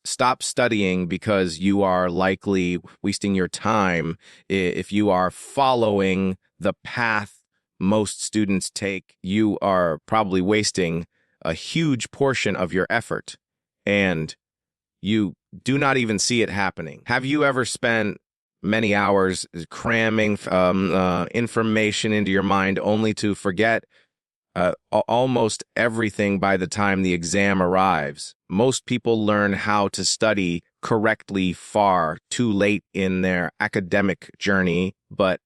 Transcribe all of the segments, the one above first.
Stop studying because you are likely wasting your time. If you are following the path most students take, you are probably wasting a huge portion of your effort, and you do not even see it happening. Have you ever spent many hours cramming information into your mind only to forget almost everything by the time the exam arrives? Most people learn how to study correctly far too late in their academic journey, but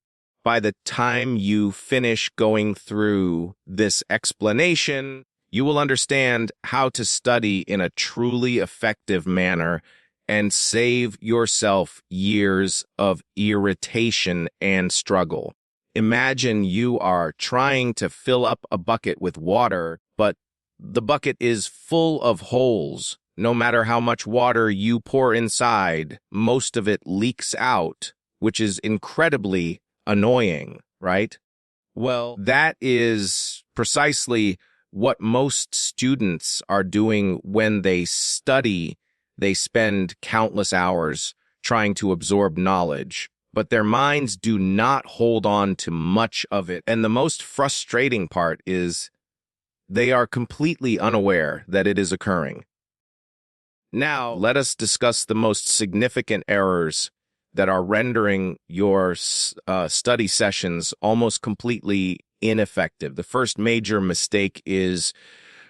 by the time you finish going through this explanation, you will understand how to study in a truly effective manner and save yourself years of irritation and struggle. Imagine you are trying to fill up a bucket with water, but the bucket is full of holes. No matter how much water you pour inside, most of it leaks out, which is incredibly annoying, right? Well, that is precisely what most students are doing when they study. They spend countless hours trying to absorb knowledge, but their minds do not hold on to much of it. And the most frustrating part is they are completely unaware that it is occurring. Now, let us discuss the most significant errors that are rendering your study sessions almost completely ineffective. The first major mistake is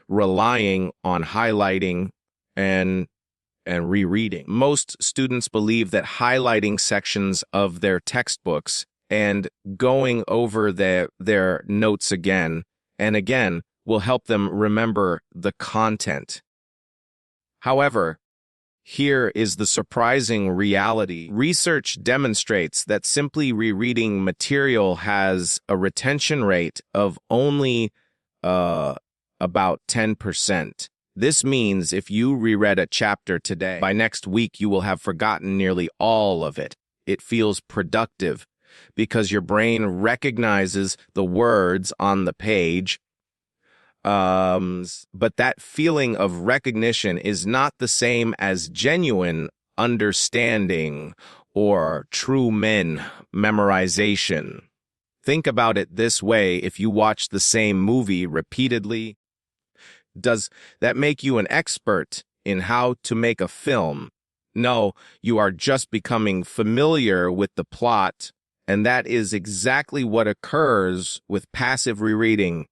relying on highlighting and rereading. Most students believe that highlighting sections of their textbooks and going over their notes again and again will help them remember the content. However, here is the surprising reality. Research demonstrates that simply rereading material has a retention rate of only about 10%. This means if you reread a chapter today, by next week you will have forgotten nearly all of it. It feels productive because your brain recognizes the words on the page. But that feeling of recognition is not the same as genuine understanding or true memorization. Think about it this way: if you watch the same movie repeatedly, does that make you an expert in how to make a film? No, you are just becoming familiar with the plot, and that is exactly what occurs with passive rereading.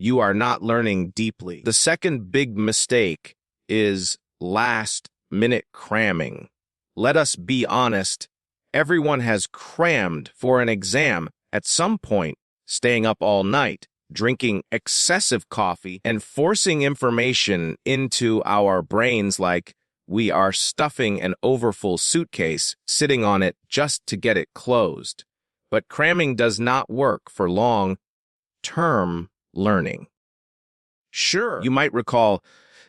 You are not learning deeply. The second big mistake is last-minute cramming. Let us be honest. Everyone has crammed for an exam at some point, staying up all night, drinking excessive coffee, and forcing information into our brains like we are stuffing an overfull suitcase, sitting on it just to get it closed. But cramming does not work for long-term learning. Sure, you might recall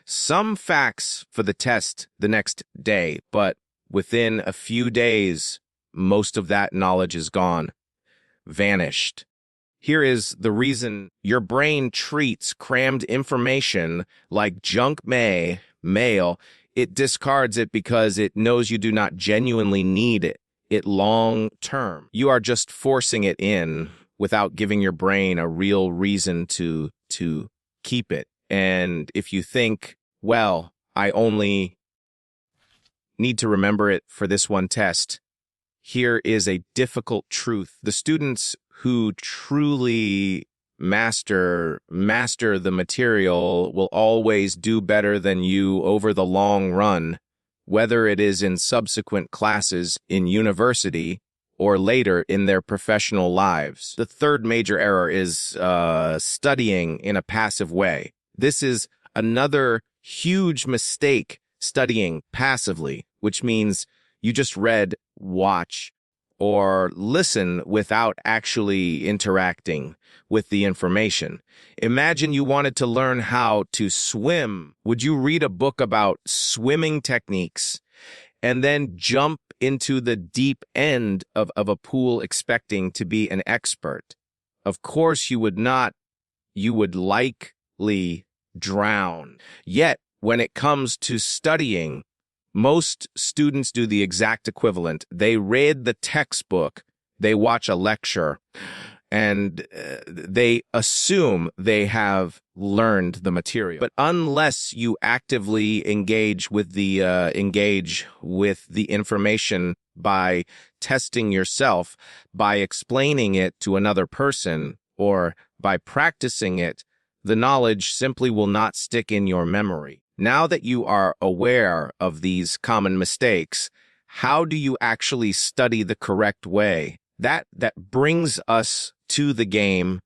some facts for the test the next day, but within a few days, most of that knowledge is gone, vanished. Here is the reason: your brain treats crammed information like junk mail. It discards it because it knows you do not genuinely need it long term. You are just forcing it in without giving your brain a real reason to keep it. And if you think, well, I only need to remember it for this one test, here is a difficult truth. The students who truly master the material will always do better than you over the long run, whether it is in subsequent classes in university or later in their professional lives. The third major error is studying in a passive way. This is another huge mistake: studying passively, which means you just read, watch, or listen without actually interacting with the information. Imagine you wanted to learn how to swim. Would you read a book about swimming techniques and then jump into the deep end of a pool expecting to be an expert? Of course you would not. You would likely drown. Yet, when it comes to studying, most students do the exact equivalent. They read the textbook, they watch a lecture, and they assume they have learned the material. But unless you actively engage with the information by testing yourself, by explaining it to another person, or by practicing it, the knowledge simply will not stick in your memory. Now that you are aware of these common mistakes, how do you actually study the correct way? That brings us to the game,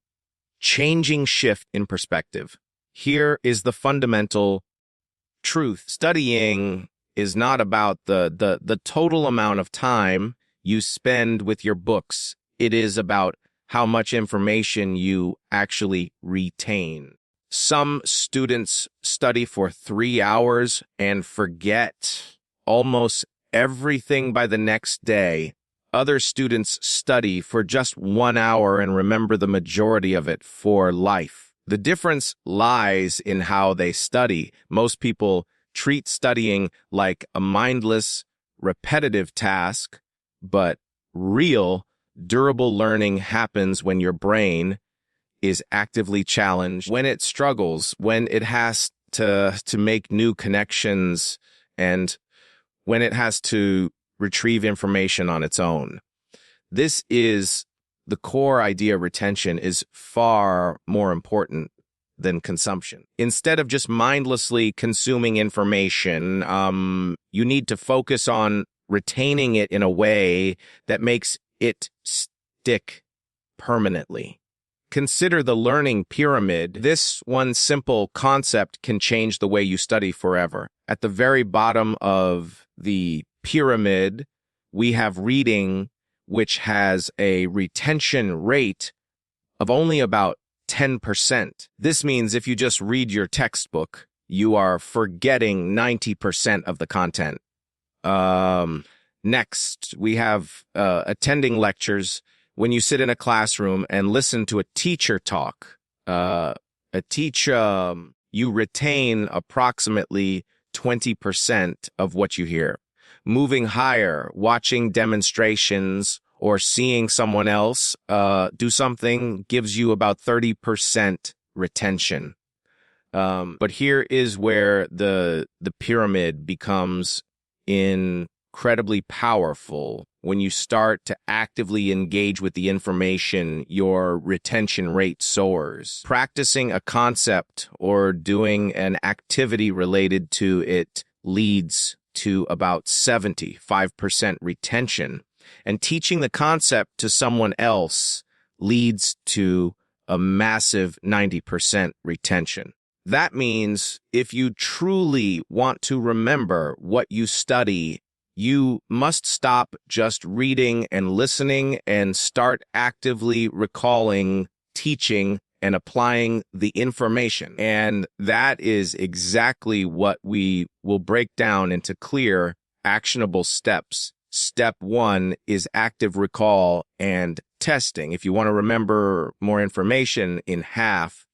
changing shift in perspective. Here is the fundamental truth. Studying is not about the total amount of time you spend with your books. It is about how much information you actually retain. Some students study for 3 hours and forget almost everything by the next day. Other students study for just 1 hour and remember the majority of it for life. The difference lies in how they study. Most people treat studying like a mindless, repetitive task, but real, durable learning happens when your brain is actively challenged, when it struggles, when it has to make new connections, and when it has to retrieve information on its own. This is the core idea. Retention is far more important than consumption. Instead of just mindlessly consuming information, you need to focus on retaining it in a way that makes it stick permanently. Consider the learning pyramid. This one simple concept can change the way you study forever. At the very bottom of the pyramid, we have reading, which has a retention rate of only about 10%. This means if you just read your textbook, you are forgetting 90% of the content. Next, we have attending lectures. When you sit in a classroom and listen to a teacher talk, you retain approximately 20% of what you hear. Moving higher, watching demonstrations or seeing someone else do something gives you about 30% retention. But here is where the pyramid becomes incredibly powerful. When you start to actively engage with the information, your retention rate soars. Practicing a concept or doing an activity related to it leads to about 75% retention. And teaching the concept to someone else leads to a massive 90% retention. That means if you truly want to remember what you study, you must stop just reading and listening and start actively recalling, teaching, and applying the information. And that is exactly what we will break down into clear, actionable steps. Step 1 is active recall and testing. If you want to remember more information in half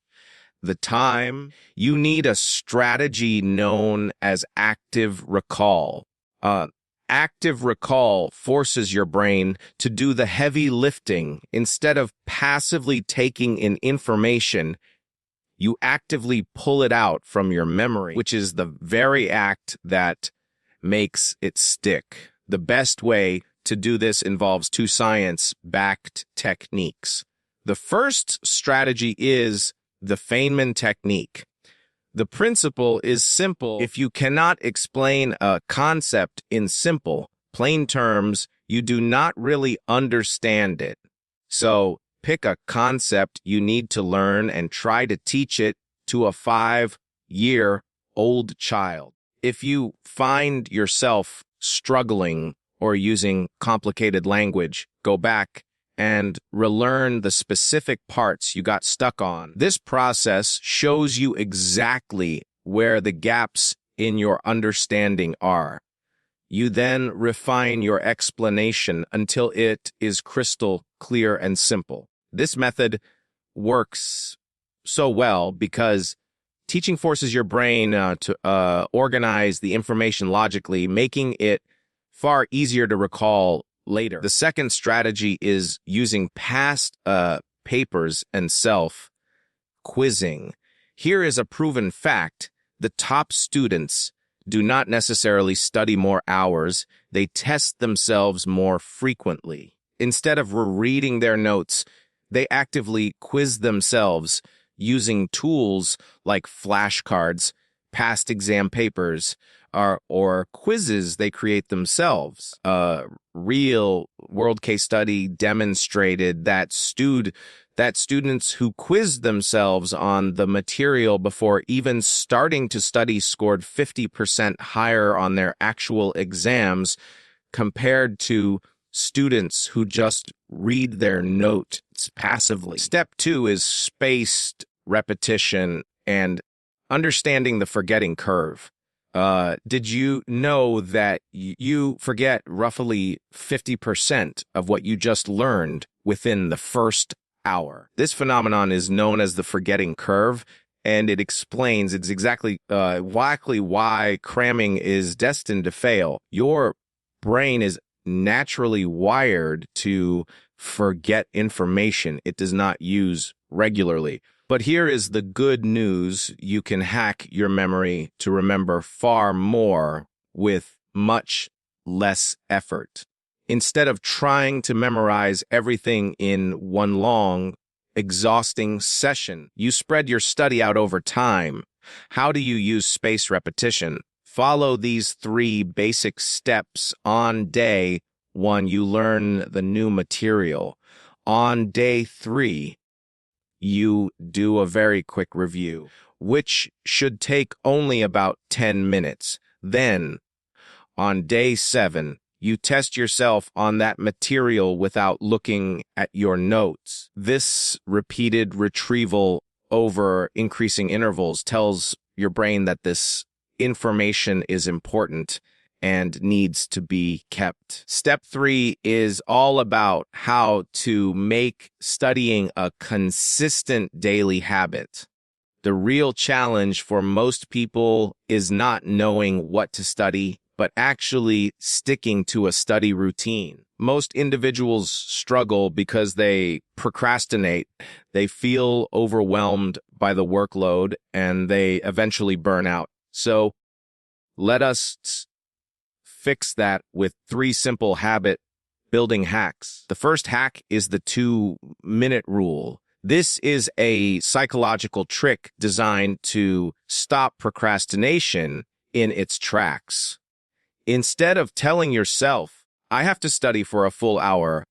the time, you need a strategy known as active recall. Active recall forces your brain to do the heavy lifting. Instead of passively taking in information, you actively pull it out from your memory, which is the very act that makes it stick. The best way to do this involves 2 science-backed techniques. The first strategy is the Feynman technique. The principle is simple. If you cannot explain a concept in simple, plain terms, you do not really understand it. So pick a concept you need to learn and try to teach it to a 5-year-old child. If you find yourself struggling or using complicated language, go back and relearn the specific parts you got stuck on. This process shows you exactly where the gaps in your understanding are. You then refine your explanation until it is crystal clear and simple. This method works so well because Teaching forces your brain to organize the information logically, making it far easier to recall later. The second strategy is using past papers and self-quizzing. Here is a proven fact. The top students do not necessarily study more hours. They test themselves more frequently. Instead of rereading their notes, they actively quiz themselves using tools like flashcards, past exam papers, or quizzes they create themselves. A real world case study demonstrated that students who quizzed themselves on the material before even starting to study scored 50% higher on their actual exams compared to students who just read their notes passively. Step 2 is spaced repetition and understanding the forgetting curve. Did you know that you forget roughly 50% of what you just learned within the first hour? This phenomenon is known as the forgetting curve, and it explains it's exactly why cramming is destined to fail. Your brain is naturally wired to forget information it does not use regularly. But here is the good news. You can hack your memory to remember far more with much less effort. Instead of trying to memorize everything in one long, exhausting session, you spread your study out over time. How do you use spaced repetition? Follow these 3 basic steps. On day 1, you learn the new material. On day 3, you do a very quick review, which should take only about 10 minutes. Then, on day 7, you test yourself on that material without looking at your notes. This repeated retrieval over increasing intervals tells your brain that this information is important and needs to be kept. Step 3 is all about how to make studying a consistent daily habit. The real challenge for most people is not knowing what to study, but actually sticking to a study routine. Most individuals struggle because they procrastinate, they feel overwhelmed by the workload, and they eventually burn out. So let us fix that with 3 simple habit building hacks. The first hack is the 2-minute rule. This is a psychological trick designed to stop procrastination in its tracks. Instead of telling yourself, I have to study for a full hour,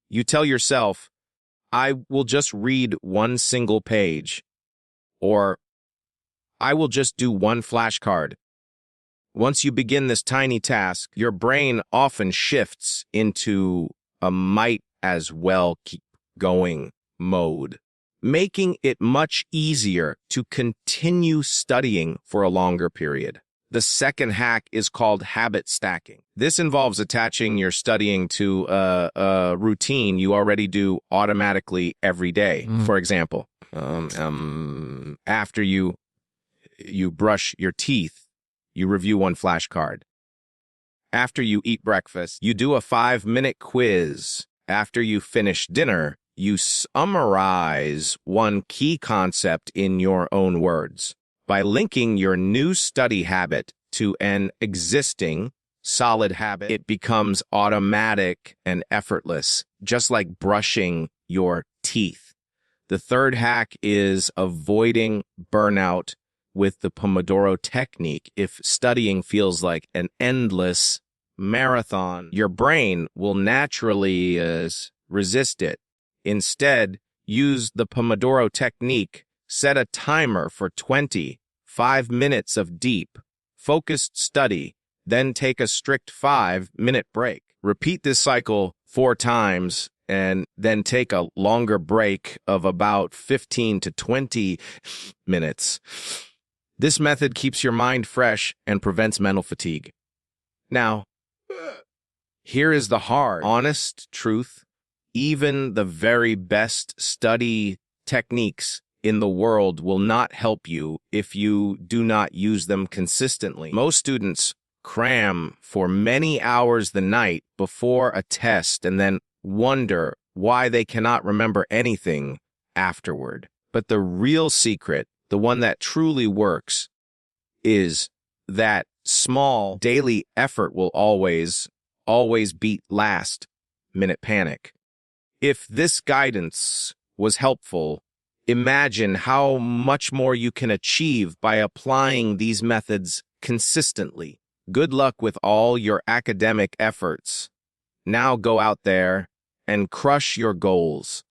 you tell yourself, I will just read 1 single page, or I will just do 1 flashcard. Once you begin this tiny task, your brain often shifts into a might as well keep going mode, making it much easier to continue studying for a longer period. The second hack is called habit stacking. This involves attaching your studying to a routine you already do automatically every day. For example, after you brush your teeth, you review 1 flashcard. After you eat breakfast, you do a 5-minute quiz. After you finish dinner, you summarize 1 key concept in your own words. By linking your new study habit to an existing solid habit, it becomes automatic and effortless, just like brushing your teeth. The third hack is avoiding burnout with the Pomodoro technique. If studying feels like an endless marathon, your brain will naturally resist it. Instead, use the Pomodoro technique. Set a timer for 25 minutes of deep, focused study, then take a strict 5-minute break. Repeat this cycle 4 times, and then take a longer break of about 15 to 20 minutes. This method keeps your mind fresh and prevents mental fatigue. Now, here is the hard, honest truth. Even the very best study techniques in the world will not help you if you do not use them consistently. Most students cram for many hours the night before a test and then wonder why they cannot remember anything afterward. But the real secret, the one that truly works, is that small daily effort will always beat last-minute panic. If this guidance was helpful, imagine how much more you can achieve by applying these methods consistently. Good luck with all your academic efforts. Now go out there and crush your goals.